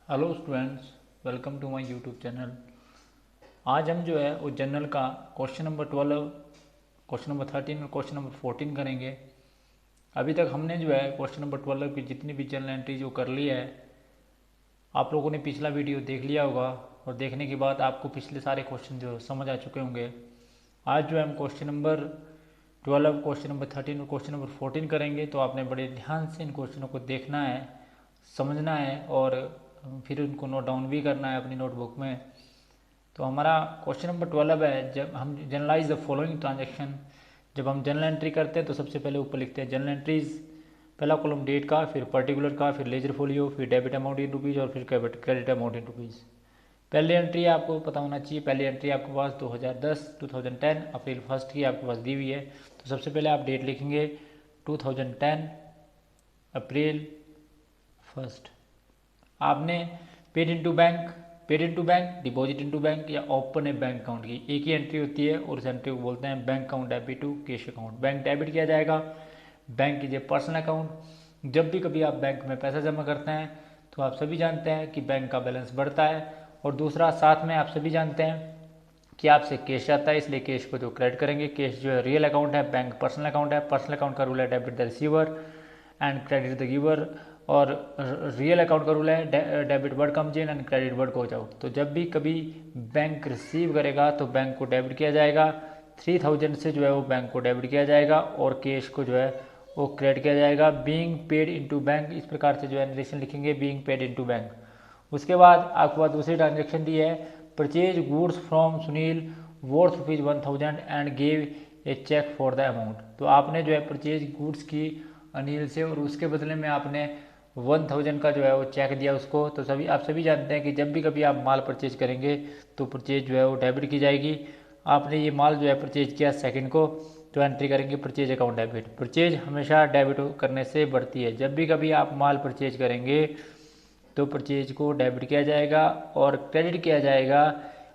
Hello students, welcome to my YouTube channel. आज हम जो है वो जनरल का क्वेश्चन नंबर 12, क्वेश्चन नंबर 13 और क्वेश्चन नंबर 14 करेंगे। अभी तक हमने जो है क्वेश्चन नंबर 12 की जितनी भी जनरल एंट्री जो कर ली है, आप लोगों ने पिछला वीडियो देख लिया होगा और देखने के बाद आपको पिछले सारे क्वेश्चन जो समझ आ चुके होंगे। आज जो है हम क्वेश्चन नंबर 12, क्वेश्चन नंबर 13 और क्वेश्चन नंबर 14 करेंगे। तो आपने बड़े ध्यान से इन क्वेश्चनों को देखना है, समझना है और फिर उनको नोट डाउन भी करना है अपनी नोटबुक में। तो हमारा क्वेश्चन नंबर 12 है, जब हम जनरलाइज द फॉलोइंग ट्रांजेक्शन। जब हम जनरल एंट्री करते हैं तो सबसे पहले ऊपर लिखते हैं जनरल एंट्रीज, पहला कॉलम डेट का, फिर पर्टिकुलर का, फिर लेजर फोलियो, फिर डेबिट अमाउंट इन रुपीज़ और फिर क्रेडिट अमाउंट इन रुपीज़। पहली एंट्री आपको पता होना चाहिए। पहली एंट्री आपके पास 2010 अप्रैल 1 की आपके पास दी हुई है। तो सबसे पहले आप डेट लिखेंगे 2010 अप्रैल 1। आपने paid into bank, paid into bank, deposit into bank या ओपन ए बैंक अकाउंट की एक ही एंट्री होती है और उस एंट्री को बोलते हैं bank account debit to cash account. Bank debit किया जाएगा, बैंक कीजिए पर्सनल अकाउंट। जब भी कभी आप बैंक में पैसा जमा करते हैं तो आप सभी जानते हैं कि बैंक का बैलेंस बढ़ता है। और दूसरा, साथ में आप सभी जानते हैं कि आपसे कैश आता है, इसलिए कैश को जो क्रेडिट करेंगे। कैश जो है रियल अकाउंट है, बैंक पर्सनल अकाउंट है। पर्सनल अकाउंट का रूल है debit the receiver and credit the giver, और रियल अकाउंट का रूल है debit word comes in and credit word goes out. तो जब भी कभी बैंक रिसीव करेगा तो बैंक को डेबिट किया जाएगा, 3000 से जो है वो बैंक को डेबिट किया जाएगा और कैश को जो है वो क्रेडिट किया जाएगा। बीइंग पेड इनटू बैंक, इस प्रकार से जो है नरेशन लिखेंगे, बीइंग पेड इनटू बैंक। उसके बाद आपके पास दूसरी ट्रांजेक्शन दी है, purchase goods from Sunil worth ₹1000 and gave a cheque for the amount. तो आपने जो है परचेज गुड्स की अनिल से और उसके बदले में आपने 1000 का जो है वो चेक दिया उसको। तो आप सभी जानते हैं कि जब भी कभी आप माल परचेज करेंगे तो परचेज जो है वो डेबिट की जाएगी। आपने ये माल जो है परचेज किया सेकंड को, तो एंट्री करेंगे परचेज अकाउंट डेबिट। परचेज हमेशा डेबिट करने से बढ़ती है। जब भी कभी आप माल परचेज करेंगे तो परचेज को डेबिट किया जाएगा और क्रेडिट किया जाएगा।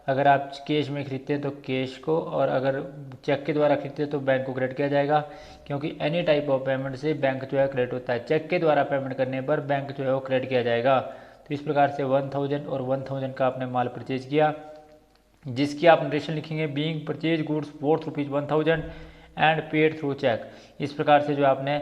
अगर आप कैश में खरीदते हैं तो कैश को, और अगर चेक के द्वारा खरीदते हैं तो बैंक को क्रेडिट किया जाएगा, क्योंकि एनी टाइप ऑफ पेमेंट से बैंक जो है क्रेडिट होता है। चेक के द्वारा पेमेंट करने पर बैंक जो है वो क्रेडिट किया जाएगा। तो इस प्रकार से 1000 और 1000 का आपने माल परचेज किया, जिसकी आप नरेशन लिखेंगे being purchase goods worth ₹1000 and paid through cheque. इस प्रकार से जो आपने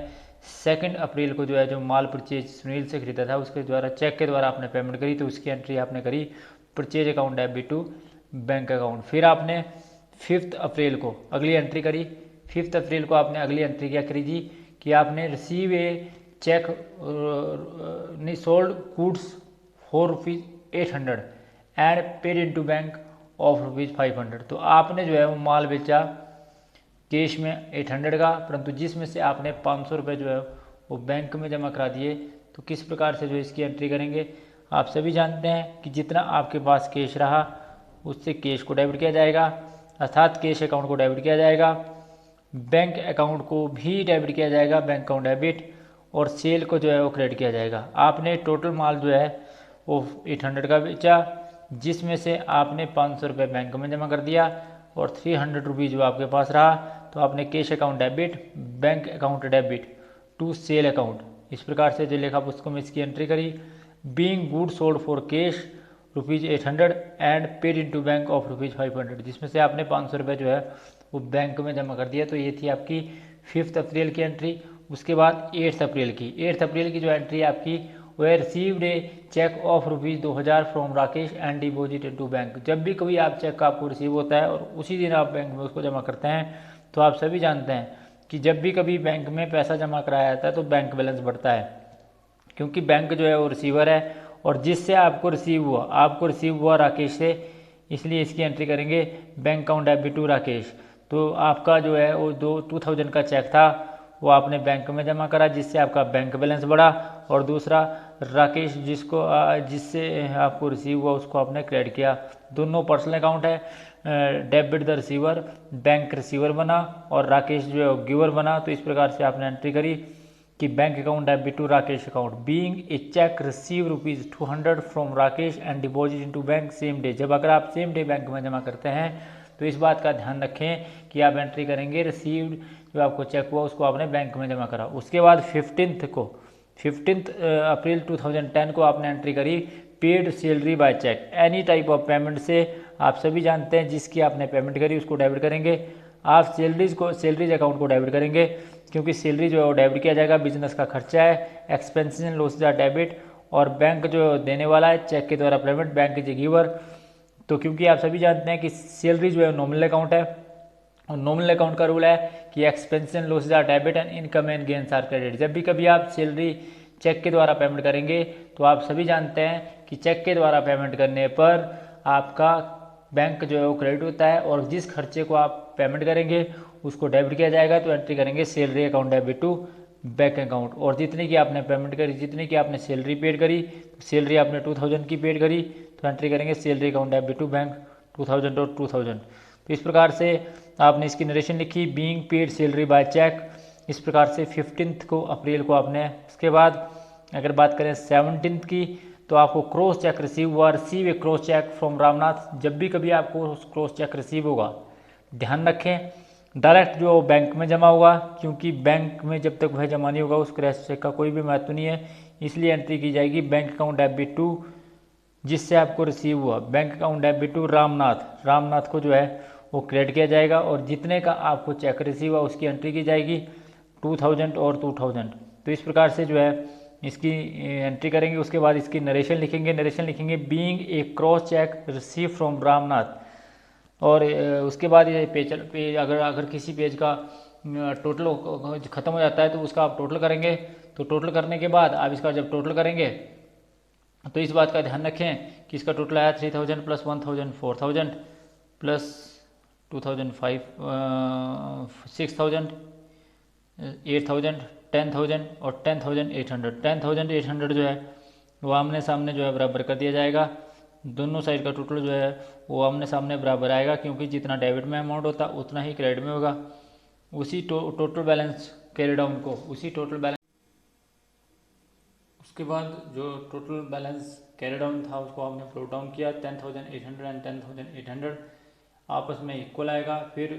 2 अप्रैल को जो है जो माल परचेज सुनील से खरीदा था उसके द्वारा चेक के द्वारा आपने पेमेंट करी, तो उसकी एंट्री आपने करी purchase account debit to bank account. फिर आपने 5 अप्रैल को अगली एंट्री करी। 5 अप्रैल को आपने अगली एंट्री क्या करी जी, कि आपने रिसीव ए चेक नहीं sold goods for ₹800 and paid into bank of ₹500। तो आपने जो है वो माल बेचा कैश में 800 का, परंतु जिसमें से आपने 500 रुपये जो है वो बैंक में जमा करा दिए। तो किस प्रकार से जो इसकी एंट्री करेंगे, आप सभी जानते हैं कि जितना आपके पास कैश रहा उससे कैश को डेबिट किया जाएगा, अर्थात कैश अकाउंट को डेबिट किया जाएगा, बैंक अकाउंट को भी डेबिट किया जाएगा, बैंक अकाउंट डेबिट, और सेल को जो है वो क्रेडिट किया जाएगा। आपने टोटल माल जो है वो 800 का बेचा, जिसमें से आपने 500 रुपये बैंक में जमा कर दिया और 300 रुपीज़ जो आपके पास रहा तो आपने cash account debit, bank account debit to sale account, इस प्रकार से जो लेखा पुस्तकों में इसकी एंट्री करी। Being good sold for cash ₹800 and paid into bank of ₹500, जिसमें से आपने 500 रुपये जो है वो बैंक में जमा कर दिया। तो ये थी आपकी 5 अप्रैल की एंट्री। उसके बाद 8 अप्रैल की, 8 अप्रैल की जो एंट्री आपकी वो है received a cheque of ₹2000 from Rakesh and deposit into bank. जब भी कभी आप चेक आपको रिसीव होता है और उसी दिन आप बैंक में उसको जमा करते हैं तो आप सभी जानते हैं कि जब भी कभी बैंक में पैसा जमा कराया जाता है तो बैंक बैलेंस बढ़ता है, क्योंकि बैंक जो है वो रिसीवर है और जिससे आपको रिसीव हुआ राकेश से, इसलिए इसकी एंट्री करेंगे bank account debit to Rakesh. तो आपका जो है वो 2000 का चेक था वो आपने बैंक में जमा करा, जिससे आपका बैंक बैलेंस बढ़ा, और दूसरा राकेश जिससे आपको रिसीव हुआ उसको आपने क्रेडिट किया। दोनों पर्सनल अकाउंट है, debit the receiver, bank receiver बना और राकेश जो है गिवर बना। तो इस प्रकार से आपने एंट्री करी कि bank account debit to Rakesh account, being a cheque receive ₹200 from Rakesh and deposit into bank same day. जब अगर आप सेम डे बैंक में जमा करते हैं तो इस बात का ध्यान रखें कि आप एंट्री करेंगे रिसीव्ड, जो आपको चेक हुआ उसको आपने बैंक में जमा करा। उसके बाद 15 अप्रैल 2010 को आपने एंट्री करी paid salary by cheque, any type of payment से आप सभी जानते हैं जिसकी आपने पेमेंट करी उसको डेबिट करेंगे। आप सैलरीज अकाउंट को डेबिट करेंगे क्योंकि सैलरी जो है वो डेबिट किया जाएगा, बिजनेस का खर्चा है। Expenses and losses are debit, और बैंक जो देने वाला है चेक के द्वारा payment, bank is a giver. तो क्योंकि आप सभी जानते हैं कि सैलरी जो है नॉमिनल अकाउंट है, और नॉमिनल अकाउंट का रूल है कि expense and losses are debit and income and gains are credit. जब भी कभी आप सैलरी चेक के द्वारा पेमेंट करेंगे तो आप सभी जानते हैं कि चेक के द्वारा पेमेंट करने पर आपका बैंक जो है वो क्रेडिट होता है, और जिस खर्चे को आप पेमेंट करेंगे उसको डेबिट किया जाएगा। तो एंट्री करेंगे salary account debit to bank account, और जितनी की आपने पेमेंट करी, जितनी की आपने सैलरी पेड करी, तो सैलरी आपने 2000 की पेड करी तो एंट्री करेंगे salary account debit to bank 2000 और 2000। तो इस प्रकार से आपने इसकी नरेशन लिखी, being paid salary by cheque. इस प्रकार से 15 को अप्रैल को आपने, उसके बाद अगर बात करें 17 की, तो आपको क्रॉस चेक रिसीव हुआ, receive a cross cheque from Ramnath. जब भी कभी आपको क्रॉस चेक रिसीव होगा, ध्यान रखें डायरेक्ट जो बैंक में जमा होगा, क्योंकि बैंक में जब तक वह जमा नहीं होगा उस क्रॉस चेक का कोई भी महत्व नहीं है। इसलिए एंट्री की जाएगी बैंक अकाउंट डेबिट टू, जिससे आपको रिसीव हुआ, bank account debit to Ramnath. Ramnath को जो है वो क्रेडिट किया जाएगा, और जितने का आपको चेक रिसीव हुआ उसकी एंट्री की जाएगी 2000 और 2000। तो इस प्रकार से जो है इसकी एंट्री करेंगे। उसके बाद इसकी नरेशन लिखेंगे, नरेशन लिखेंगे being a cross cheque receive from Ramnath. और उसके बाद ये पेज अगर किसी पेज का टोटल ख़त्म हो जाता है तो उसका आप टोटल करेंगे। तो टोटल करने के बाद आप इसका जब टोटल करेंगे तो इस बात का ध्यान रखें कि इसका टोटल आया 3000 प्लस 1000 4000 प्लस 2005 6000 8000 10000 और 10800। 10800 जो है वो आमने सामने जो है बराबर कर दिया जाएगा। दोनों साइड का टोटल जो है वो आमने सामने बराबर आएगा, क्योंकि जितना डेबिट में अमाउंट होता उतना ही क्रेडिट में होगा। उसी टोटल बैलेंस कैरी डाउन को, उसी टोटल बैलेंस, उसके बाद जो टोटल बैलेंस कैरी डाउन था उसको हमने प्रूव डाउन किया। 10800 एंड 10800 आपस में इक्वल आएगा। फिर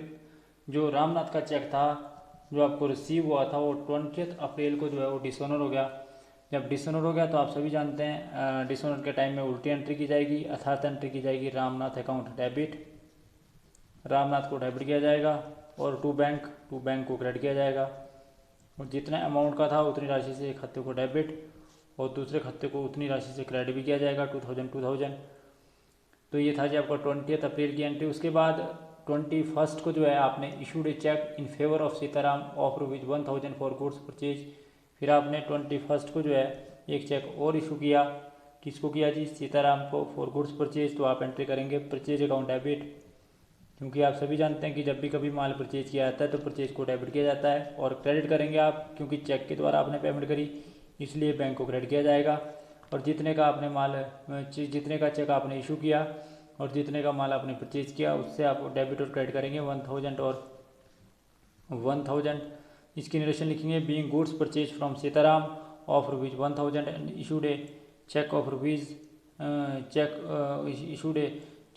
जो रामनाथ का चेक था जो आपको रिसीव हुआ था वो 20 अप्रैल को जो है वो डिसऑनर हो गया। जब डिसऑनर हो गया तो आप सभी जानते हैं डिसऑनर के टाइम में उल्टी एंट्री की जाएगी, अर्थात एंट्री की जाएगी रामनाथ अकाउंट डेबिट, रामनाथ को डेबिट किया जाएगा, और टू बैंक को क्रेडिट किया जाएगा। और जितना अमाउंट का था उतनी राशि से एक खाते को डेबिट और दूसरे खाते को उतनी राशि से क्रेडिट भी किया जाएगा 2000। तो ये था जी आपका 20 अप्रैल की एंट्री। उसके बाद 21 को जो है आपने issued a cheque in favour of Sitaram of ₹1000 for goods purchase. फिर आपने 21 को जो है एक चेक और इशू किया, किसको किया जी, सीताराम को, फॉर गुड्स परचेज। तो आप एंट्री करेंगे परचेज अकाउंट डेबिट, क्योंकि आप सभी जानते हैं कि जब भी कभी माल परचेज किया जाता है तो परचेज को डेबिट किया जाता है। और क्रेडिट करेंगे आप, क्योंकि चेक के द्वारा आपने पेमेंट करी इसलिए बैंक को क्रेडिट किया जाएगा। और जितने का आपने माल, जितने का चेक आपने इशू किया और जितने का माल आपने परचेज किया उससे आप डेबिट और क्रेडिट करेंगे 1000 और 1000। इसकी नरेशन लिखेंगे being goods purchase from Sitaram of ₹1000 and issued a cheque of issued a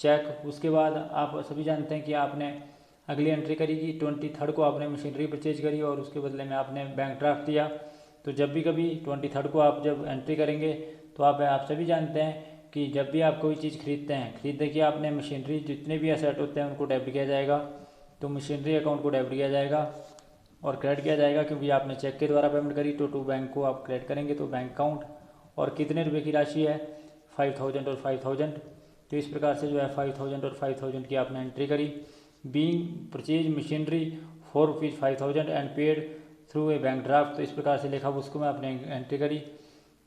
cheque. उसके बाद आप सभी जानते हैं कि आपने अगली एंट्री करी कि 23 को आपने मशीनरी परचेज करी और उसके बदले में आपने बैंक ड्राफ्ट दिया। तो जब भी कभी 23 को आप जब एंट्री करेंगे तो आप सभी जानते हैं कि जब भी आप कोई चीज़ खरीदते कि आपने मशीनरी, जितने भी एसेट होते हैं उनको डेबिट किया जाएगा। तो मशीनरी अकाउंट को डेबिट किया जाएगा और क्रेडिट किया जाएगा, क्योंकि आपने चेक के द्वारा पेमेंट करी। तो टू बैंक को आप क्रेडिट करेंगे तो बैंक अकाउंट। और कितने रुपए की राशि है, 5000 और 5000। तो इस प्रकार से जो है 5000 और 5000 की आपने एंट्री करी। Being purchase machinery for ₹5000 and paid through a bank draft. तो इस प्रकार से लिखा उसको में आपने एंट्री करी।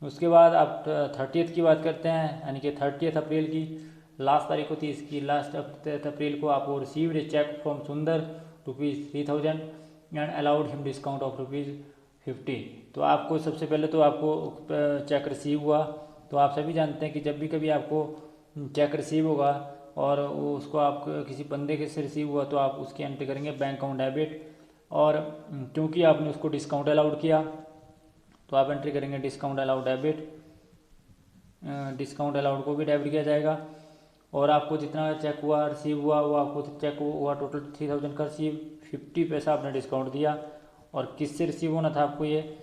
उसके बाद आप 30 की बात करते हैं, यानी कि 30 अप्रैल की लास्ट तारीख होती है इसकी। लास्ट अप्रैल को आपको रिसीव्ड ए चेक फ्रॉम सुंदर ₹3000 and allowed him discount of ₹50। तो आपको सबसे पहले तो आपको चेक रिसीव हुआ। तो आप सभी जानते हैं कि जब भी कभी आपको चेक रिसीव होगा और उसको आप किसी बंदे के से रिसीव हुआ तो आप उसकी एंट्री करेंगे बैंक अकाउंट डेबिट। और क्योंकि आपने उसको डिस्काउंट अलाउड किया तो आप एंट्री करेंगे discount allowed debit. Discount allowed को भी डेबिट किया जाएगा। और आपको जितना चेक हुआ रिसीव हुआ वो आपको चेक हुआ टोटल 3000 का रिसीव, 50 पैसा आपने डिस्काउंट दिया। और किससे रिसीव होना था आपको, ये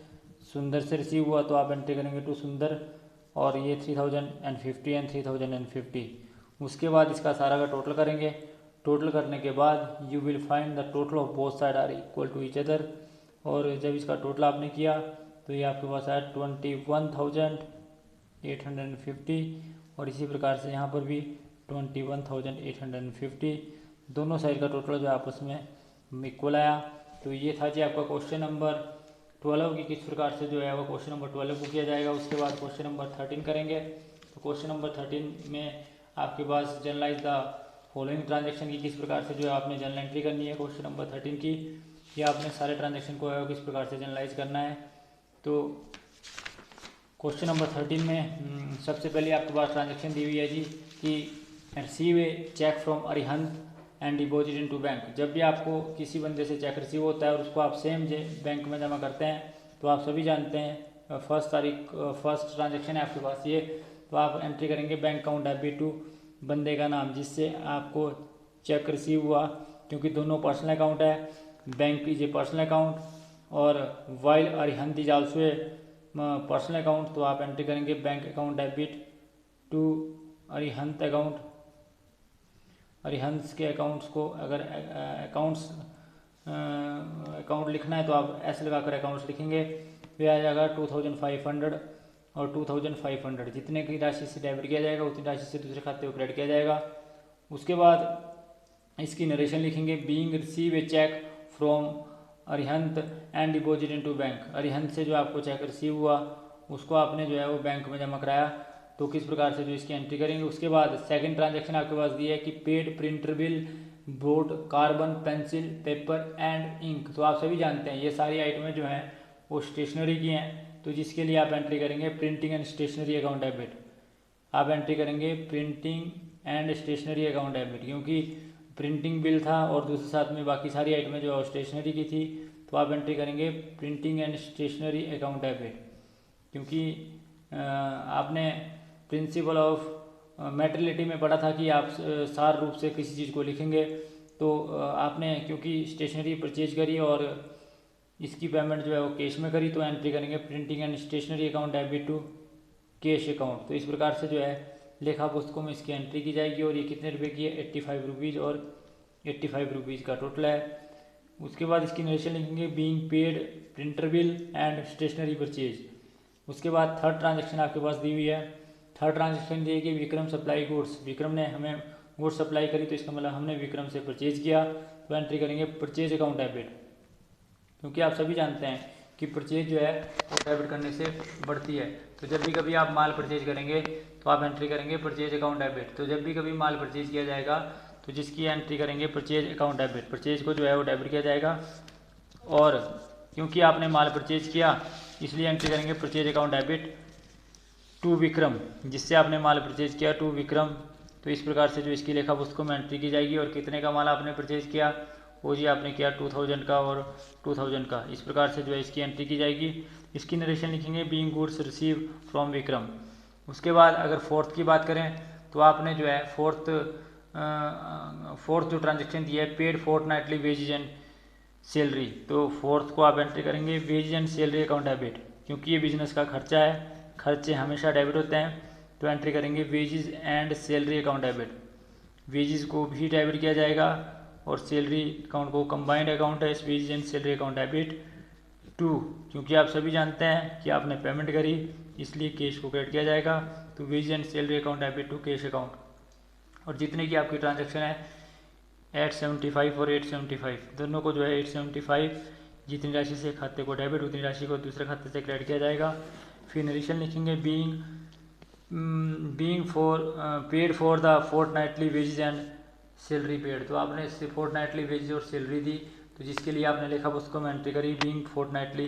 सुंदर से रिसीव हुआ तो आप एंट्री करेंगे टू सुंदर और ये 3050 एंड 3050। उसके बाद इसका सारा का टोटल करेंगे। टोटल करने के बाद you will find the total of both side are equal to each other. और जब इसका टोटल आपने किया तो ये आपके पास आया 21,850। और इसी प्रकार से यहाँ पर भी 21,850, दोनों साइड का टोटल जो आपस में इक्वल आया। तो ये था जी आपका क्वेश्चन नंबर 12 की किस प्रकार से जो है वो क्वेश्चन नंबर 12 को किया जाएगा। उसके बाद क्वेश्चन नंबर 13 करेंगे। तो क्वेश्चन नंबर 13 में आपके पास जनरलाइज द फॉलोइंग ट्रांजेक्शन की किस प्रकार से जो है आपने जर्नल एंट्री करनी है क्वेश्चन नंबर 13 की, या आपने सारे ट्रांजेक्शन को है किस प्रकार से जनरलाइज करना है। तो क्वेश्चन नंबर 13 में सबसे पहले आपके पास ट्रांजेक्शन दी हुई है जी कि receive a cheque from Arihant and deposit into bank. जब भी आपको किसी बंदे से चेक रिसीव होता है और उसको आप सेम बैंक में जमा करते हैं तो आप सभी जानते हैं फर्स्ट ट्रांजेक्शन है आपके पास ये, तो आप एंट्री करेंगे बैंक अकाउंट डेबिट टू बंदे का नाम जिससे आपको चेक रिसीव हुआ, क्योंकि दोनों पर्सनल अकाउंट है, bank is a personal account और while Arihant is also a personal account. तो आप एंट्री करेंगे bank account debit to Arihant account. Arihant के अकाउंट्स को अगर अकाउंट लिखना है तो आप ऐसे लगाकर अकाउंट्स लिखेंगे। वे आ जाएगा 2500 और 2500, जितने की राशि से डेबिट किया जाएगा उतनी राशि से दूसरे खाते को क्रेडिट किया जाएगा। उसके बाद इसकी नरेशन लिखेंगे, being receive a cheque from Arihant and deposit into bank. Arihant से जो आपको चेक रिसीव हुआ उसको आपने जो है वो बैंक में जमा कराया, तो किस प्रकार से जो इसकी एंट्री करेंगे। उसके बाद सेकंड ट्रांजैक्शन आपके पास दिया है कि paid printer bill, board, carbon, pencil, paper and ink. तो आप सभी जानते हैं ये सारी आइटमें जो हैं वो स्टेशनरी की हैं, तो जिसके लिए आप एंट्री करेंगे printing and stationery account debit. आप एंट्री करेंगे printing and stationery account debit, क्योंकि प्रिंटिंग बिल था और दूसरे साथ में बाकी सारी आइटमें जो स्टेशनरी की थी, तो आप एंट्री करेंगे printing and stationery account debit. क्योंकि आपने प्रिंसिपल ऑफ मेटेरियलिटी में पढ़ा था कि आप सार रूप से किसी चीज़ को लिखेंगे, तो आपने क्योंकि स्टेशनरी परचेज करी और इसकी पेमेंट जो है वो कैश में करी, तो एंट्री करेंगे printing and stationery account debit to cash account. तो इस प्रकार से जो है लेखा पुस्तकों में इसकी एंट्री की जाएगी। और ये कितने रुपए की है, 85 रुपीज़, और 85 रुपीज़ का टोटल है। उसके बाद इसकी नरेशन लिखेंगे, being paid printer bill and stationery purchase. उसके बाद थर्ड ट्रांजेक्शन आपके पास दी हुई है। थर्ड ट्रांजेक्शन दी है कि विक्रम सप्लाई गुड्स। विक्रम ने हमें गुड्स सप्लाई करी, तो इसका मतलब हमने विक्रम से परचेज किया, तो एंट्री करेंगे परचेज अकाउंट डेबिट। क्योंकि आप सभी जानते हैं कि परचेज जो है वो डेबिट करने से बढ़ती है, तो जब भी कभी आप माल परचेज करेंगे तो आप एंट्री करेंगे परचेज अकाउंट डेबिट। तो जब भी कभी माल परचेज किया जाएगा तो जिसकी एंट्री करेंगे परचेज अकाउंट डेबिट, परचेज को जो है वो डेबिट किया जाएगा। और क्योंकि आपने माल परचेज किया इसलिए एंट्री करेंगे purchase account debit to Vikram, जिससे आपने माल परचेज किया टू विक्रम। तो इस प्रकार से जो इसकी लेखा पुस्तकों में एंट्री की जाएगी। और कितने का माल आपने परचेज किया, वो जी आपने किया 2000 का और 2000 का। इस प्रकार से जो है इसकी एंट्री की जाएगी। इसकी नरेशन लिखेंगे, being goods receive from Vikram. उसके बाद अगर फोर्थ की बात करें तो आपने जो है फोर्थ जो ट्रांजेक्शन दिया है, paid fortnightly wages and salary. तो फोर्थ को आप एंट्री करेंगे wages and salary account debit, क्योंकि ये बिजनेस का खर्चा है, खर्चे हमेशा डेबिट होते हैं। तो एंट्री करेंगे wages and salary account debit. Wages को भी डेबिट किया जाएगा और सैलरी अकाउंट को कंबाइंड अकाउंट है इस wages and salary account debit to, क्योंकि आप सभी जानते हैं कि आपने पेमेंट करी इसलिए कैश को क्रेडिट किया जाएगा। तो wages and salary account debit to cash account. और जितने की आपकी ट्रांजेक्शन है 875 और 875, दोनों को जो है 875 जितनी राशि से खाते को डेबिट उतनी राशि को दूसरे खाते से क्रेडिट किया जाएगा। फिर नरेशन लिखेंगे, being paid for the fortnightly wages and salary paid. तो आपने इससे फोर्टनाइटली वेजेज और सैलरी दी, तो जिसके लिए आपने लेखा पुस्तकों में एंट्री करी being fortnightly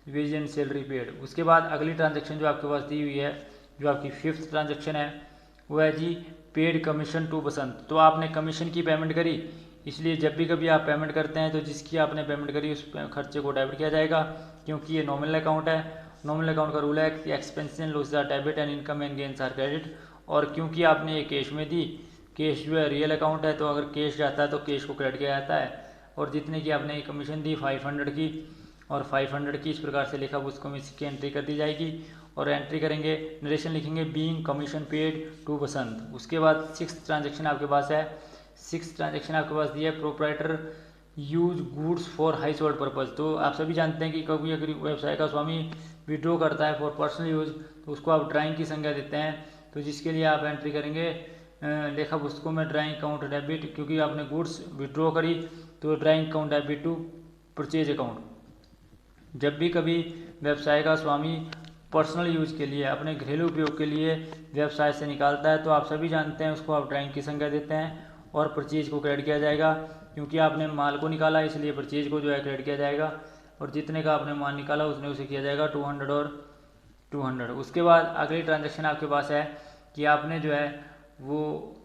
wages and salary paid. उसके बाद अगली ट्रांजेक्शन जो आपके पास दी हुई है, जो आपकी फिफ्थ ट्रांजेक्शन है, वो है जी पेड कमीशन टू बसंत। तो आपने कमीशन की पेमेंट करी, इसलिए जब भी कभी आप पेमेंट करते हैं तो जिसकी आपने पेमेंट करी उस खर्चे को डेबिट किया जाएगा, क्योंकि ये नॉमिनल अकाउंट है। नॉमिनल अकाउंट का रूल है कि expense and losses are debit and income and gains are credit. और क्योंकि आपने ये कैश में दी, कैश जो है रियल अकाउंट है, तो अगर कैश जाता है तो कैश को क्रेडिट किया जाता है। और जितने की आपने कमीशन दी 500 की और 500 की, इस प्रकार से लिखा उसको में इसकी एंट्री कर दी जाएगी। और एंट्री करेंगे, नरेशन लिखेंगे बीइंग कमीशन पेड टू बसंत। उसके बाद 6th ट्रांजेक्शन आपके पास है, 6th ट्रांजेक्शन आपके पास दिया है proprietor use goods for high sold purpose. तो आप सभी जानते हैं कि कभी अगर व्यवसाय का स्वामी विड्रॉ करता है फॉर पर्सनल यूज तो उसको आप ड्राइंग की संज्ञा देते हैं। तो जिसके लिए आप एंट्री करेंगे लेखा पुस्तकों में ड्राइंग अकाउंट डेबिट, क्योंकि आपने गुड्स विड्रॉ करी तो drawing account debit to purchase account. जब भी कभी व्यवसाय का स्वामी पर्सनल यूज़ के लिए, अपने घरेलू उपयोग के लिए व्यवसाय से निकालता है तो आप सभी जानते हैं उसको आप ड्राइंग की संज्ञा देते हैं और परचेज को क्रेडिट किया जाएगा, क्योंकि आपने माल को निकाला इसलिए परचेज को जो है क्रेडिट किया जाएगा, और जितने का आपने माल निकाला उसने उसे किया जाएगा 200 और 200। उसके बाद अगली ट्रांजैक्शन आपके पास है कि आपने जो है वो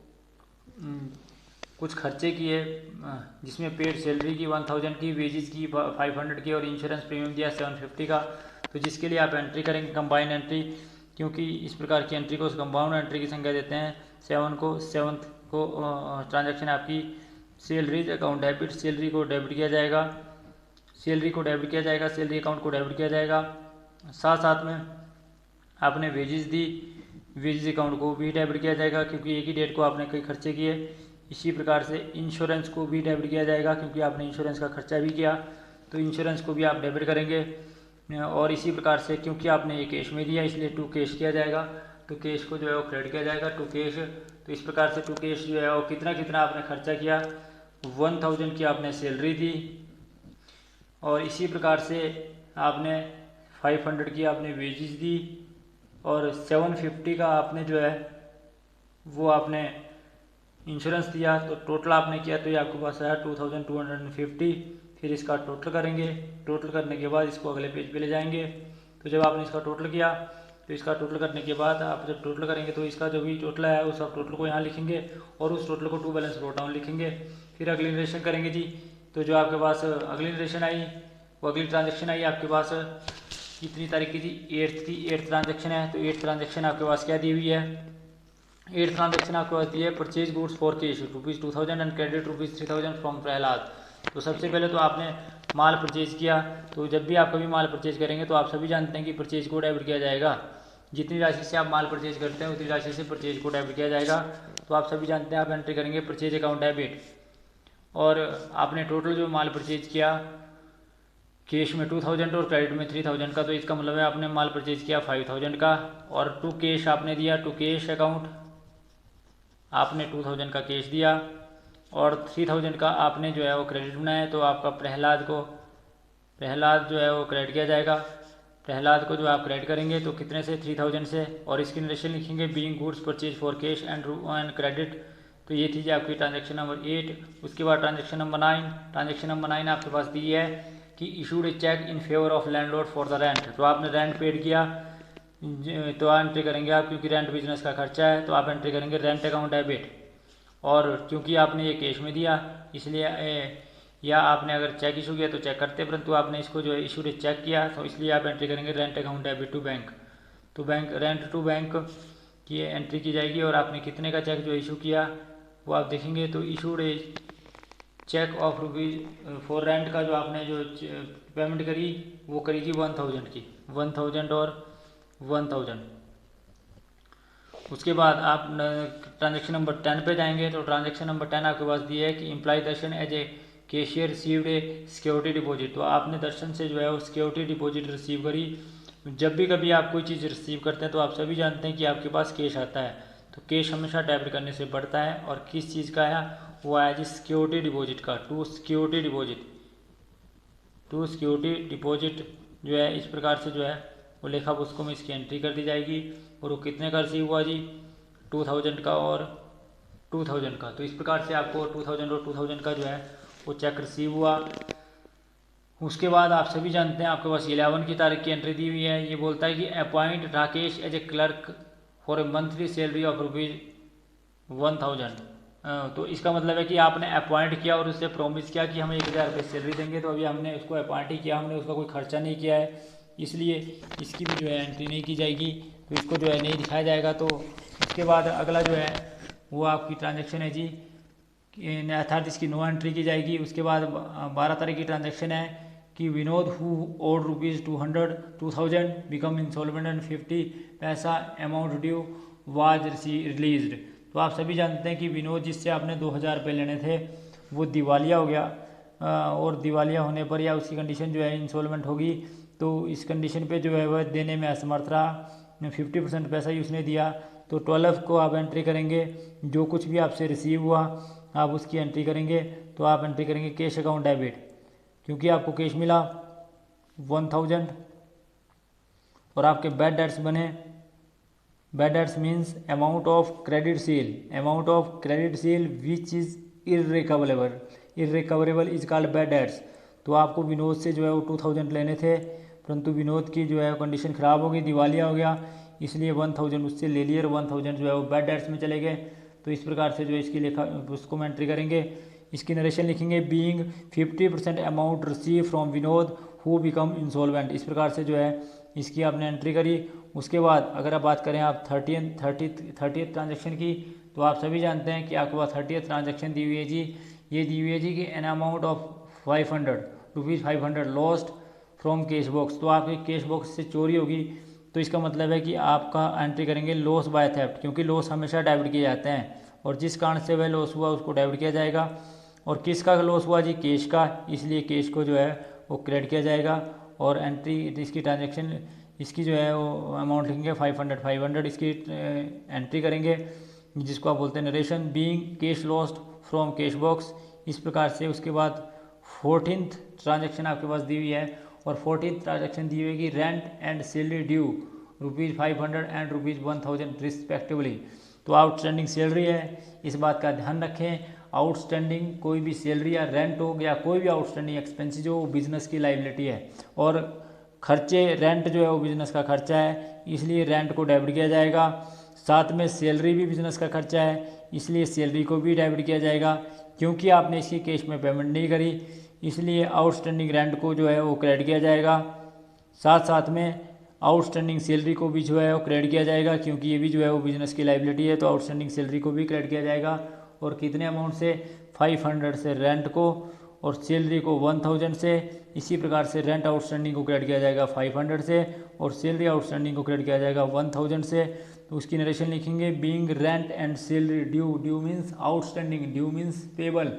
कुछ खर्चे किए जिसमें पेड सैलरी की 1000 की, वेजेस की 500 की और इंश्योरेंस प्रीमियम दिया 750 का। तो जिसके लिए आप एंट्री करेंगे कंबाइन एंट्री, क्योंकि इस प्रकार की एंट्री को कंपाउंड एंट्री की संख्या देते हैं। 7th को ट्रांजैक्शन आपकी सैलरीज अकाउंट डेबिट, सैलरी को डेबिट किया जाएगा, सैलरी को डेबिट किया जाएगा, सैलरी अकाउंट को डेबिट किया जाएगा। साथ साथ में आपने वेजेस दी, वेजेस अकाउंट को भी डेबिट किया जाएगा क्योंकि एक ही डेट को आपने कई खर्चे किए। इसी प्रकार से इंश्योरेंस को भी डेबिट किया जाएगा क्योंकि आपने इंश्योरेंस का खर्चा भी किया, तो इंश्योरेंस को भी आप डेबिट करेंगे। और इसी प्रकार से क्योंकि आपने ये कैश में दिया इसलिए टू कैश किया जाएगा, तो कैश को जो है वो क्रेडिट किया जाएगा टू कैश। तो इस प्रकार से टू कैश जो है वो कितना कितना आपने खर्चा किया, 1000 की आपने सैलरी दी और इसी प्रकार से आपने 500 की आपने वेजेस दी और 750 का आपने जो है वो आपने इंश्योरेंस दिया। तो टोटल आपने किया तो ये आपके पास आया 2250। फिर इसका टोटल करेंगे, टोटल करने के बाद इसको अगले पेज पे ले जाएंगे। तो जब आपने इसका टोटल किया तो इसका टोटल करने के बाद आप जब टोटल करेंगे तो इसका जो भी टोटल है उस सब टोटल को यहाँ लिखेंगे और उस टोटल को टू बैलेंस ब्रोट डाउन लिखेंगे। फिर अगली नरेशन करेंगे जी। तो जो आपके पास अगली नरेशन आई वो अगली ट्रांजेक्शन आई आपके पास कितनी तारीख की थी, 8th की, 8th ट्रांजेक्शन है। तो 8th ट्रांजेक्शन आपके पास क्या दी हुई है, 8th ट्रांजेक्शन आपके पास दी है purchase goods for cash ₹2000 and credit ₹3000 from Prahlad. तो सबसे पहले तो आपने माल परचेज किया, तो जब भी आप कभी माल परचेज करेंगे तो आप सभी जानते हैं कि परचेज को डेबिट किया जाएगा। जितनी राशि से आप माल परचेज करते हैं उतनी राशि से परचेज को डेबिट किया जाएगा। तो आप सभी जानते हैं आप एंट्री करेंगे परचेज अकाउंट डेबिट, और आपने टोटल जो माल परचेज किया कैश में 2000 और क्रेडिट में 3000 का, तो इसका मतलब है आपने माल परचेज किया 5000 का और टू कैश आपने दिया, टू कैश अकाउंट आपने 2000 का कैश दिया और 3000 का आपने जो है वो क्रेडिट बनाया। तो आपका प्रहलाद जो है वो क्रेडिट किया जाएगा। प्रहलाद को जो आप क्रेडिट करेंगे तो कितने से, 3000 से, और इसकी नरेशन लिखेंगे being goods purchase for cash and credit. तो ये थी आपकी ट्रांजैक्शन नंबर 8। उसके बाद ट्रांजैक्शन नंबर 9, ट्रांजैक्शन नंबर 9 आपके पास दी है कि issued a cheque in favour of landlord for the rent. तो आपने रेंट पेड किया तो एंट्री करेंगे आप, क्योंकि रेंट बिजनेस का खर्चा है तो आप एंट्री करेंगे रेंट अकाउंट डेबिट। और क्योंकि आपने ये कैश में दिया इसलिए या आपने अगर चेक इशू किया तो चेक करते, परंतु आपने इसको जो है इशू चेक किया तो इसलिए आप एंट्री करेंगे rent account debit to bank. तो बैंक रेंट टू बैंक की एंट्री की जाएगी और आपने कितने का चेक जो इशू किया वो आप देखेंगे। तो issued a cheque of rupees for rent का जो आपने जो पेमेंट करी वो करी थी 1000 की, 1000 और 1000। उसके बाद आप ट्रांजैक्शन नंबर 10 पे जाएंगे। तो ट्रांजैक्शन नंबर 10 आपके पास दिया है कि employee Darshan as a cashier received a security deposit. तो आपने दर्शन से जो है वो सिक्योरिटी डिपॉजिट रिसीव करी। जब भी कभी आप कोई चीज़ रिसीव करते हैं तो आप सभी जानते हैं कि आपके पास कैश आता है, तो कैश हमेशा डेबिट करने से बढ़ता है। और किस चीज़ का है वो आया जी सिक्योरिटी डिपॉजिट का, टू सिक्योरिटी डिपॉजिट जो है इस प्रकार से जो है वो लेखा पुस्तकों में इसकी एंट्री कर दी जाएगी। और वो कितने का रिसीव हुआ जी, 2000 का और 2000 का। तो इस प्रकार से आपको 2000 और 2000 का जो है वो चेक रिसीव हुआ। उसके बाद आप सभी जानते हैं आपके पास 11 की तारीख की एंट्री दी हुई है। ये बोलता है कि appoint Rakesh as a clerk for a monthly salary of ₹1000। तो इसका मतलब है कि आपने अपॉइंट किया और उससे प्रॉमिस किया कि हमें 1000 रुपये सैलरी देंगे, तो अभी हमने उसको अपॉइंट ही किया, हमने उसका कोई खर्चा नहीं किया है, इसलिए इसकी भी जो है एंट्री नहीं की जाएगी, तो इसको जो है नहीं दिखाया जाएगा। तो उसके बाद अगला जो है वो आपकी ट्रांजैक्शन है जी, अर्थात इसकी नो एंट्री की जाएगी। उसके बाद 12 तारीख की ट्रांजैक्शन है कि Vinod who owed ₹200 become insolvent and 50 paisa amount due was released. तो आप सभी जानते हैं कि विनोद जिससे आपने 2000 रुपये लेने थे वो दिवालिया हो गया, और दिवालिया होने पर या उसकी कंडीशन जो है इंसॉल्वेंट होगी, तो इस कंडीशन पे जो है वह देने में असमर्थ रहा, 50% पैसा ही उसने दिया। तो 12 को आप एंट्री करेंगे, जो कुछ भी आपसे रिसीव हुआ आप उसकी एंट्री करेंगे। तो आप एंट्री करेंगे कैश अकाउंट डेबिट, क्योंकि आपको कैश मिला 1000, और आपके बैड डेट्स बने। Bad debts means amount of credit sale which is irrecoverable is called bad debts. तो आपको विनोद से जो है वो 2000 लेने थे, परंतु विनोद की जो है कंडीशन ख़राब हो गई, दिवालिया हो गया, इसलिए 1000 उससे ले लिए और 1000 जो है वो बैड डेट्स में चले गए। तो इस प्रकार से जो इसकी लेखा उसको हम एंट्री करेंगे। इसकी नरेशन लिखेंगे being 50% amount receive from Vinod who become insolvent. इस प्रकार से जो है इसकी आपने एंट्री करी। उसके बाद अगर आप बात करें आप 30th ट्रांजेक्शन की, तो आप सभी जानते हैं कि आपके पास 30th ट्रांजेक्शन दी हुई है जी। ये दी हुई है जी कि an amount of ₹500 lost from cash box. तो आपके कैश बॉक्स से चोरी होगी, तो इसका मतलब है कि आपका एंट्री करेंगे लॉस बाय थेफ्ट, क्योंकि लॉस हमेशा डेबिट किए जाते हैं, और जिस कारण से वह लॉस हुआ उसको डेबिट किया जाएगा। और किसका लॉस हुआ जी? कैश का, इसलिए कैश को जो है वो क्रेडिट किया जाएगा। और एंट्री इसकी ट्रांजेक्शन इसकी जो है वो अमाउंट लिखेंगे 500 इसकी एंट्री करेंगे, जिसको आप बोलते हैं narration being cash lost from cash box. इस प्रकार से उसके बाद 14th ट्रांजेक्शन आपके पास दी हुई है, और 14th ट्रांजेक्शन दी हुई है कि rent and salary due ₹500 and ₹1000 respectively. तो आउटस्टैंडिंग सैलरी है, इस बात का ध्यान रखें। आउटस्टैंडिंग कोई भी सैलरी या रेंट हो या कोई भी आउटस्टैंडिंग एक्सपेंसेस हो वो बिजनेस की लाइबिलिटी है, और खर्चे रेंट जो है वो बिजनेस का खर्चा है, इसलिए रेंट को डेबिट किया जाएगा। साथ में सैलरी भी बिजनेस का खर्चा है, इसलिए सैलरी को भी डेबिट किया जाएगा। क्योंकि आपने इसकी कैश में पेमेंट नहीं करी, इसलिए आउटस्टैंडिंग रेंट को जो है वो क्रेडिट किया जाएगा। साथ साथ में आउटस्टैंडिंग सैलरी को भी जो है वो क्रेडिट किया जाएगा, क्योंकि ये भी जो है वो बिजनेस की लाइबिलिटी है, तो आउटस्टैंडिंग सैलरी को भी क्रेडिट किया जाएगा। और कितने अमाउंट से? 500 से रेंट को, और सैलरी को 1000 से। इसी प्रकार से रेंट आउटस्टैंडिंग को क्रेडिट किया जाएगा 500 से, और सैलरी आउटस्टैंडिंग को क्रेडिट किया जाएगा 1000 से। तो उसकी नरेशन लिखेंगे being rent and salary due means outstanding, due means payable,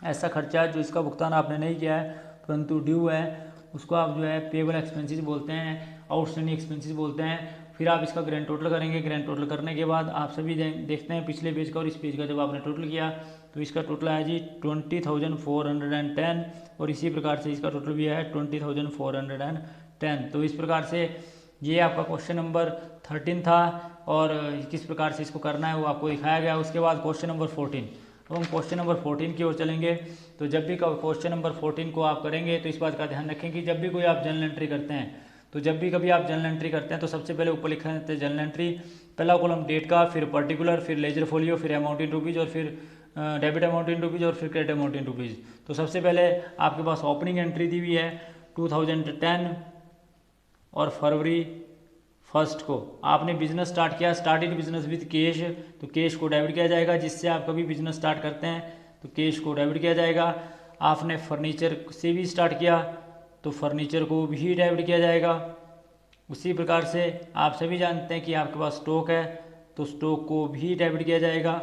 ऐसा खर्चा जो इसका भुगतान आपने नहीं किया है परंतु ड्यू है, उसको आप जो है पेबल एक्सपेंसेस बोलते हैं, आउटस्टैंडिंग एक्सपेंसेस बोलते हैं। फिर आप इसका ग्रैंड टोटल करेंगे। ग्रैंड टोटल करने के बाद आप सभी देखते हैं पिछले पेज का और इस पेज का, जब आपने टोटल किया तो इसका टोटल आया जी 20,410, और इसी प्रकार से इसका टोटल भी है 20,410। तो इस प्रकार से ये आपका क्वेश्चन नंबर 13 था, और किस प्रकार से इसको करना है वो आपको दिखाया गया। उसके बाद क्वेश्चन नंबर 14, तो हम क्वेश्चन नंबर 14 की ओर चलेंगे। तो जब भी क्वेश्चन नंबर 14 को आप करेंगे तो इस बात का ध्यान रखें कि जब भी कोई आप जर्नल एंट्री करते हैं, तो जब भी कभी आप जर्नल एंट्री करते हैं तो सबसे पहले ऊपर लिखा जाता है जर्नल एंट्री, पहला कॉलम डेट का, फिर पर्टिकुलर, फिर लेजर फोलियो, फिर अमाउंट इन रुपीज़, और फिर डेबिट अमाउंट इन रुपीज़, और फिर क्रेडिट अमाउंट इन रुपीज़। तो सबसे पहले आपके पास ओपनिंग एंट्री दी हुई है 2010 और फरवरी 1 को आपने बिजनेस स्टार्ट किया, स्टार्टेड बिजनेस विद कैश, तो कैश को डेबिट किया जाएगा। जिससे आप कभी बिजनेस स्टार्ट करते हैं तो कैश को डेबिट किया जाएगा। आपने फर्नीचर से भी स्टार्ट किया तो फर्नीचर को भी डेबिट किया जाएगा। उसी प्रकार से आप सभी जानते हैं कि आपके पास स्टॉक है तो स्टॉक को भी डेबिट किया जाएगा।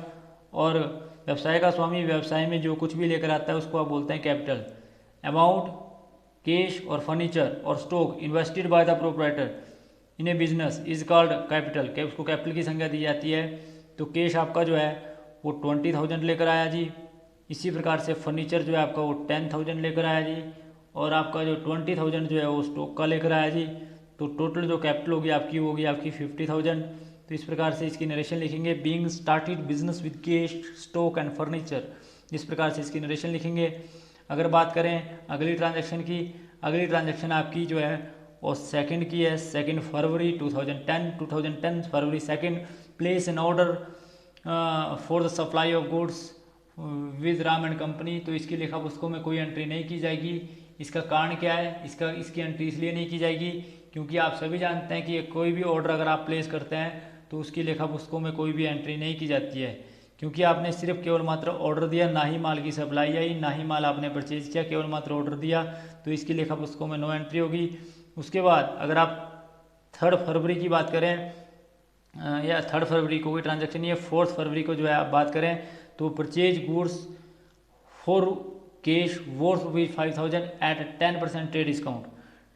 और व्यवसाय का स्वामी व्यवसाय में जो कुछ भी लेकर आता है उसको आप बोलते हैं कैपिटल। अमाउंट कैश और फर्नीचर और stock invested by the proprietor in A business is called capital, उसको कैपिटल की संज्ञा दी जाती है। तो कैश आपका जो है वो 20,000 लेकर आया जी। इसी प्रकार से फर्नीचर जो है आपका वो 10,000 लेकर आया जी, और आपका जो 20,000 जो है वो स्टॉक का लेकर आया जी। तो टोटल जो कैपिटल होगी आपकी 50,000। तो इस प्रकार से इसकी नरेशन लिखेंगे being started business with cash stock and furniture, इस प्रकार से इसकी नरेशन लिखेंगे। अगर बात करें अगली ट्रांजैक्शन की, अगली ट्रांजैक्शन आपकी जो है और सेकंड की है 2 फरवरी 2010 फरवरी 2 place N order for the supply of goods with Ram and company. तो इसकी लेखा पुस्तकों में कोई एंट्री नहीं की जाएगी। इसका कारण क्या है? इसकी एंट्री इसलिए नहीं की जाएगी क्योंकि आप सभी जानते हैं कि कोई भी ऑर्डर अगर आप प्लेस करते हैं तो उसकी लेखा पुस्तकों में कोई भी एंट्री नहीं की जाती है, क्योंकि आपने सिर्फ केवल मात्र ऑर्डर दिया, ना ही माल की सप्लाई आई, ना ही माल आपने परचेज किया, केवल मात्र ऑर्डर दिया, तो इसकी लेखा पुस्तकों में नो एंट्री होगी। उसके बाद अगर आप 3 फरवरी की बात करें या 3 फरवरी को कोई ट्रांजैक्शन नहीं है, 4 फरवरी को जो है आप बात करें तो purchase goods for cash worth ₹5,000 at 10% trade discount.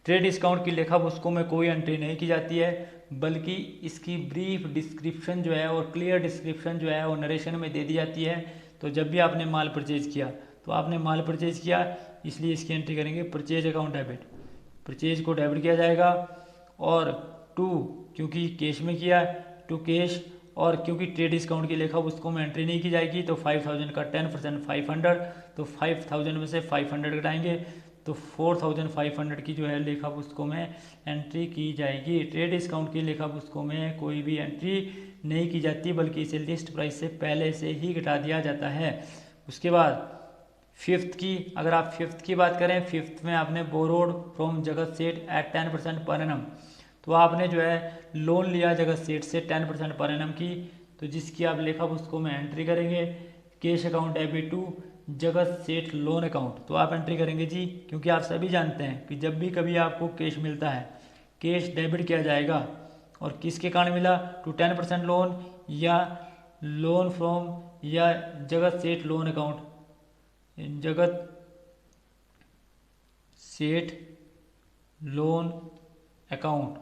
Trade discount की लेखा पुस्तकों में कोई एंट्री नहीं की जाती है, बल्कि इसकी ब्रीफ डिस्क्रिप्शन जो है और क्लियर डिस्क्रिप्शन जो है वो नरेशन में दे दी जाती है। तो जब भी आपने माल परचेज किया तो आपने माल परचेज किया, इसलिए इसकी एंट्री करेंगे परचेज अकाउंट डेबिट, परचेज को डेबिट किया जाएगा। और टू, क्योंकि कैश में किया, टू कैश, और क्योंकि ट्रेड डिस्काउंट की लेखा पुस्तकों में एंट्री नहीं की जाएगी तो 5,000 का 10% 500, तो 5,000 में से 500 घटाएंगे तो 4,500 की जो है लेखा पुस्तकों में एंट्री की जाएगी। ट्रेड डिस्काउंट की लेखा पुस्तकों में कोई भी एंट्री नहीं की जाती, बल्कि इसे लिस्ट प्राइस से पहले से ही घटा दिया जाता है। उसके बाद 5th की, अगर आप 5th की बात करें, 5th में आपने बोरोड फ्रॉम जगत सेठ एट 10% पर एनम, तो आपने जो है लोन लिया जगत सेठ से 10% पर एनम की, तो जिसकी आप लेखा पुस्तकों में एंट्री करेंगे कैश अकाउंट डेबिट टू जगत सेठ लोन अकाउंट, तो आप एंट्री करेंगे जी, क्योंकि आप सभी जानते हैं कि जब भी कभी आपको कैश मिलता है कैश डेबिट किया जाएगा। और किसके कारण मिला? टू 10% लोन या लोन फ्रॉम या जगत सेठ लोन अकाउंट, जगत सेठ लोन अकाउंट।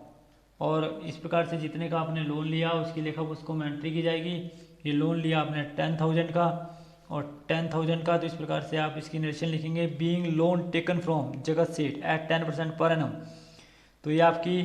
और इस प्रकार से जितने का आपने लोन लिया उसकी लेखा पुस्तकों में एंट्री की जाएगी। ये लोन लिया आपने 10,000 का, और 10,000 का, तो इस प्रकार से आप इसकी नरेशन लिखेंगे बीइंग लोन टेकन फ्रॉम जगत सेठ एट 10% पर एनम। तो ये आपकी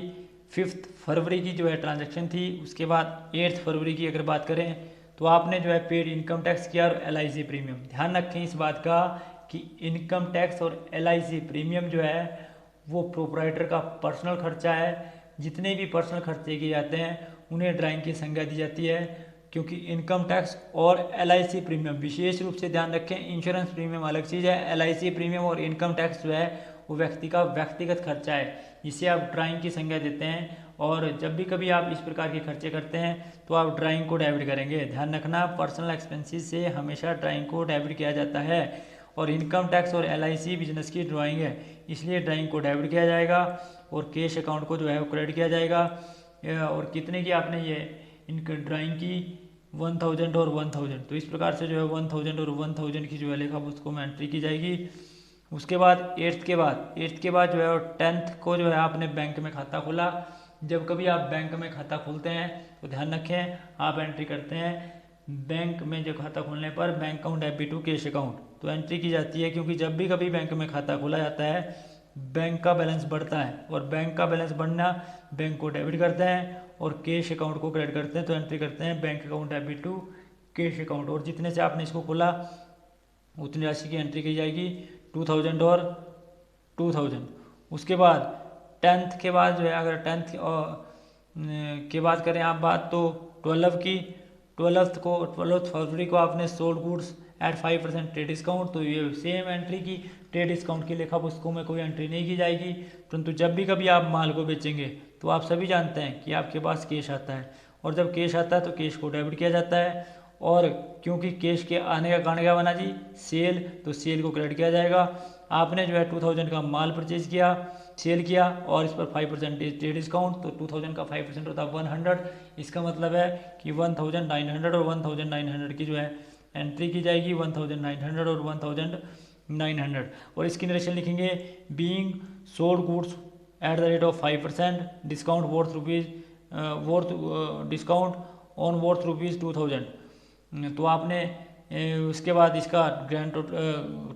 5th फरवरी की जो है ट्रांजैक्शन थी। उसके बाद 8th फरवरी की अगर बात करें तो आपने जो है पेड इनकम टैक्स किया और LIC प्रीमियम। ध्यान रखें इस बात का कि इनकम टैक्स और LIC प्रीमियम जो है वो प्रोपराइटर का पर्सनल खर्चा है। जितने भी पर्सनल खर्चे किए जाते हैं उन्हें ड्राइंग की संज्ञा दी जाती है, क्योंकि इनकम टैक्स और LIC प्रीमियम, विशेष रूप से ध्यान रखें इंश्योरेंस प्रीमियम अलग चीज़ है, LIC प्रीमियम और इनकम टैक्स जो है वो व्यक्ति का व्यक्तिगत खर्चा है, जिसे आप ड्राइंग की संज्ञा देते हैं। और जब भी कभी आप इस प्रकार के खर्चे करते हैं तो आप ड्राइंग को डेबिट करेंगे। ध्यान रखना पर्सनल एक्सपेंसेस से हमेशा ड्राइंग को डेबिट किया जाता है, और इनकम टैक्स और LIC बिजनेस की ड्राइंग है, इसलिए ड्राइंग को डेबिट किया जाएगा और कैश अकाउंट को जो है वो क्रेडिट किया जाएगा। और कितने की आपने ये इनकी ड्राइंग की 1,000 और 1,000, तो इस प्रकार से जो है 1,000 और 1,000 की जो है लेखा पुस्तकों में एंट्री की जाएगी। उसके बाद 8th के बाद जो है 10th को जो है आपने बैंक में खाता खोला। जब कभी आप बैंक में खाता खोलते हैं तो ध्यान रखें आप एंट्री करते हैं बैंक में, जो खाता खोलने पर bank account debit to cash account, तो एंट्री की जाती है, क्योंकि जब भी कभी बैंक में खाता खोला जाता है बैंक का बैलेंस बढ़ता है, और बैंक का बैलेंस बढ़ना बैंक को डेबिट करते हैं और कैश अकाउंट को क्रेडिट करते हैं, तो एंट्री करते हैं bank account debit to cash account. और जितने से आपने इसको खोला उतनी राशि की एंट्री की जाएगी 2,000 और 2,000। उसके बाद 10th के बाद जो है, अगर 10th के बाद करें आप बात, तो 12th फरवरी को आपने sold goods at 5% trade discount, तो ये सेम एंट्री की। ट्रेड डिस्काउंट की लेखा पुस्तकों में कोई एंट्री नहीं की जाएगी, परंतु जब भी कभी आप माल को बेचेंगे तो आप सभी जानते हैं कि आपके पास कैश आता है, और जब कैश आता है तो कैश को डेबिट किया जाता है। और क्योंकि कैश के आने का कारण क्या बना जी? सेल, तो सेल को क्रेडिट किया जाएगा। आपने जो है 2,000 का माल परचेज किया, सेल किया, और इस पर 5% ट्रेड डिस्काउंट, तो 2,000 का 5% होता है 100। इसका मतलब है कि 1,900 और 1,900 की जो है एंट्री की जाएगी, 1,900 और 1,900। और इसकी नरेशन लिखेंगे being sold goods at the rate of 5% discount discount on worth ₹2,000। तो आपने उसके बाद इसका ग्रैंड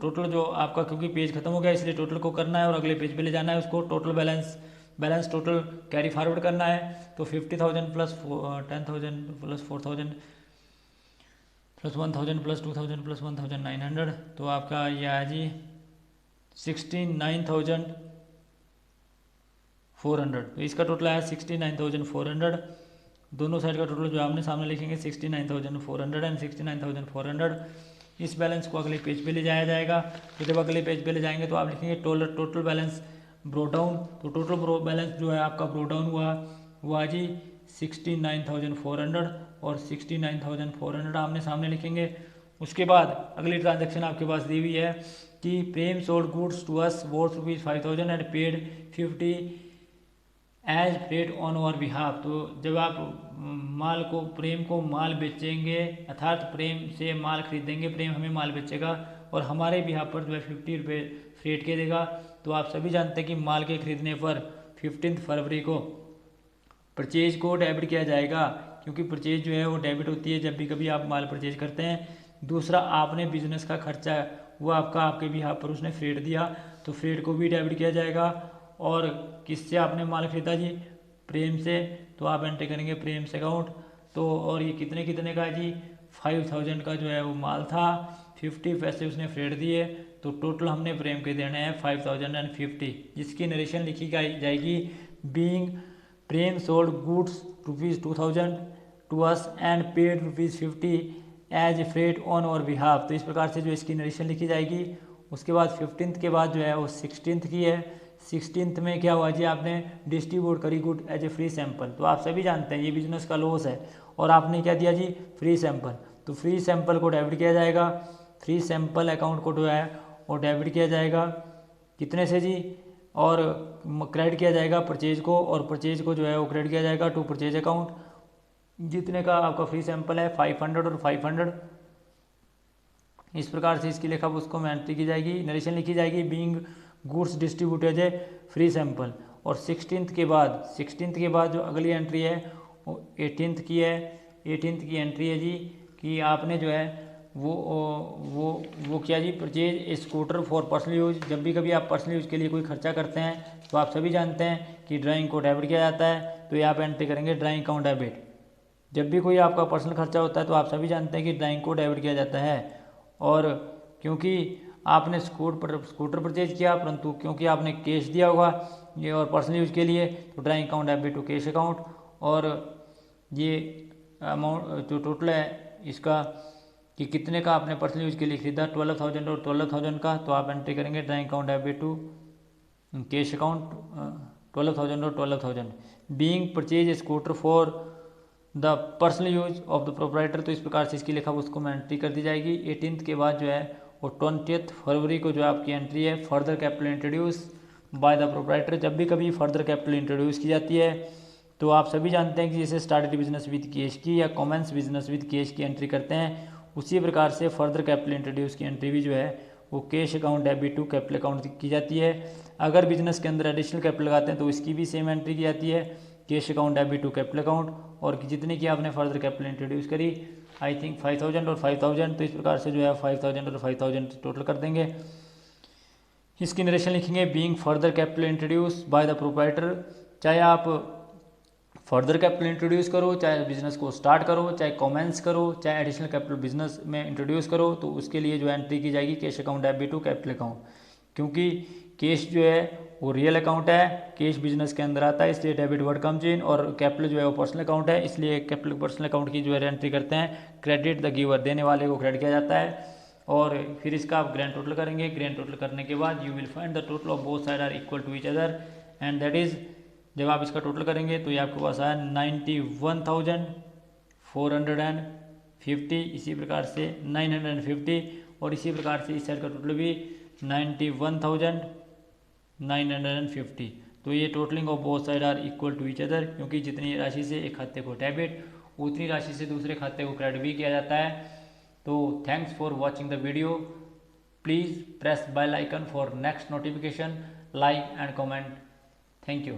टोटल जो आपका, क्योंकि पेज खत्म हो गया इसलिए टोटल को करना है और अगले पेज पे ले जाना है उसको, total balance total carry forward करना है। तो 50,000 plus 10,000 plus 4,000 plus 1,000 plus 2,000 plus 1,900, तो आपका यह है जी 69,400। तो इसका टोटल है 69,400। दोनों साइड का टोटल जो आपने सामने लिखेंगे 69,400 एंड 69,400। इस बैलेंस को अगले पेज पे ले जाया जाएगा। तो जब अगले पेज पे ले जाएंगे तो आप लिखेंगे टोटल बैलेंस ब्रो डाउन। तो टोटल बैलेंस जो है आपका ब्रो डाउन हुआ जी 69,400, और 69,400 आमने सामने लिखेंगे। उसके बाद अगली ट्रांजैक्शन आपके पास दी हुई है कि Prem sold goods to us worth ₹5,000 and paid 50 as freight on our behalf. तो जब आप प्रेम को माल बेचेंगे, अर्थात प्रेम से माल खरीदेंगे, प्रेम हमें माल बेचेगा और हमारे बिहाफ पर जो है 50 रुपये फ्रेट के देगा। तो आप सभी जानते हैं कि माल के खरीदने पर 15 फरवरी को परचेज को डेबिट किया जाएगा, क्योंकि परचेज जो है वो डेबिट होती है जब भी कभी आप माल परचेज करते हैं। दूसरा, आपने बिजनेस का खर्चा वो आपके बिहाफ पर उसने फ्रेट दिया, तो फ्रेट को भी डेबिट किया जाएगा। और किससे आपने माल खरीदा जी? प्रेम से, तो आप एंट्री करेंगे प्रेम से अकाउंट। तो और ये कितने का है जी? 5,000 का जो है वो माल था, 50 पैसे उसने फ्रेट दिए, तो टोटल हमने प्रेम के देने हैं 5,050, जिसकी नरेशन लिखी जाएगी being Prem sold goods ₹2,000 to us and paid ₹50 as freight on our behalf. तो इस प्रकार से जो इसकी नरेशन लिखी जाएगी। उसके बाद 15th के बाद जो है वो 16th की है। 16th में क्या हुआ जी? आपने डिस्ट्रीब्यूट करी good as a free sample. तो आप सभी जानते हैं ये बिजनेस का लॉस है और आपने क्या दिया जी? Free sample. तो फ्री सैंपल को डेबिट किया जाएगा, फ्री सैंपल अकाउंट को जो है वो डेबिट किया जाएगा कितने से जी? और क्रेडिट किया जाएगा परचेज को, और परचेज को जो है वो क्रेडिट किया जाएगा टू परचेज अकाउंट। जितने का आपका फ्री सैंपल है 500 और 500, इस प्रकार से इसकी लेखा उसको में एंट्री की जाएगी, नरेशन लिखी जाएगी बीइंग गुड्स डिस्ट्रीब्यूटेड ए फ्री सैंपल। और 16th के बाद जो अगली एंट्री है वो 18th की है। 18th की एंट्री है जी कि आपने जो है वो क्या जी? Purchase a scooter for personal use. जब भी कभी आप पर्सनल यूज के लिए कोई खर्चा करते हैं तो आप सभी जानते हैं कि ड्राइंग को डेबिट किया जाता है, तो यहाँ पे एंट्री करेंगे ड्राइंग अकाउंट डेबिट। जब भी कोई आपका पर्सनल खर्चा होता है तो आप सभी जानते हैं कि ड्राइंग को डेबिट किया जाता है। और क्योंकि आपने स्कूटर परचेज किया, परंतु क्योंकि आपने कैश दिया होगा ये और पर्सनल यूज के लिए, तो drawing account debit to cash account. और ये अमाउंट जो टोटल है इसका कि कितने का आपने पर्सनल यूज के लिए खरीदा, 12,000 और 12,000 का, तो आप एंट्री करेंगे drawing account debit to cash account 12,000 और 12,000 being purchase a scooter for the personal use of the proprietor. तो इस प्रकार से इसकी लेखा उसको में एंट्री कर दी जाएगी। 18th के बाद जो है वो 20th फरवरी को जो आपकी एंट्री है further capital introduce by the proprietor. जब भी कभी फर्दर कैपिटल इंट्रोड्यूस की जाती है तो आप सभी जानते हैं कि जैसे स्टार्टेड बिजनेस विद कैश की या कॉमेंस बिजनेस विद कैश की एंट्री करते हैं, उसी प्रकार से फर्दर कैपिटल इंट्रोड्यूस की एंट्री भी जो है वो cash account debit to capital account की जाती है। अगर बिजनेस के अंदर एडिशनल कैपिटल लगाते हैं तो इसकी भी सेम एंट्री की जाती है, cash account debit to capital account. और जितने की आपने फर्दर कैपिटल इंट्रोड्यूस करी, आई थिंक 5,000 और 5,000, तो इस प्रकार से जो है 5,000 और 5,000 टोटल कर देंगे। इसकी नरेशन लिखेंगे being further capital introduce by the proprietor. चाहे आप फर्दर कैपिटल इंट्रोड्यूस करो, चाहे बिजनेस को स्टार्ट करो, चाहे कॉमेंस करो, चाहे एडिशनल कैपिटल बिजनेस में इंट्रोड्यूस करो, तो उसके लिए जो एंट्री की जाएगी cash account debit to capital account. क्योंकि कैश जो है वो रियल अकाउंट है, कैश बिजनेस के अंदर आता है, इसलिए डेबिट वर्ड कम्स इन, और कैपिटल जो है वो पर्सनल अकाउंट है, इसलिए कैपिटल पर्सनल अकाउंट की जो है एंट्री करते हैं। क्रेडिट द गिवर, देने वाले को क्रेडिट किया जाता है। और फिर इसका आप ग्रैंड टोटल करेंगे। ग्रैंड टोटल करने के बाद you will find the total of both side are equal to each other, and that is, जब आप इसका टोटल करेंगे तो ये आपके पास आया 91,450। इसी प्रकार से 950, और इसी प्रकार से इस साइड का टोटल भी 91,950। तो ये totalling of both side are equal to each other, क्योंकि जितनी राशि से एक खाते को डेबिट उतनी राशि से दूसरे खाते को क्रेडिट भी किया जाता है। तो thanks for watching the video. Please press bell icon for next notification, like and comment. Thank you.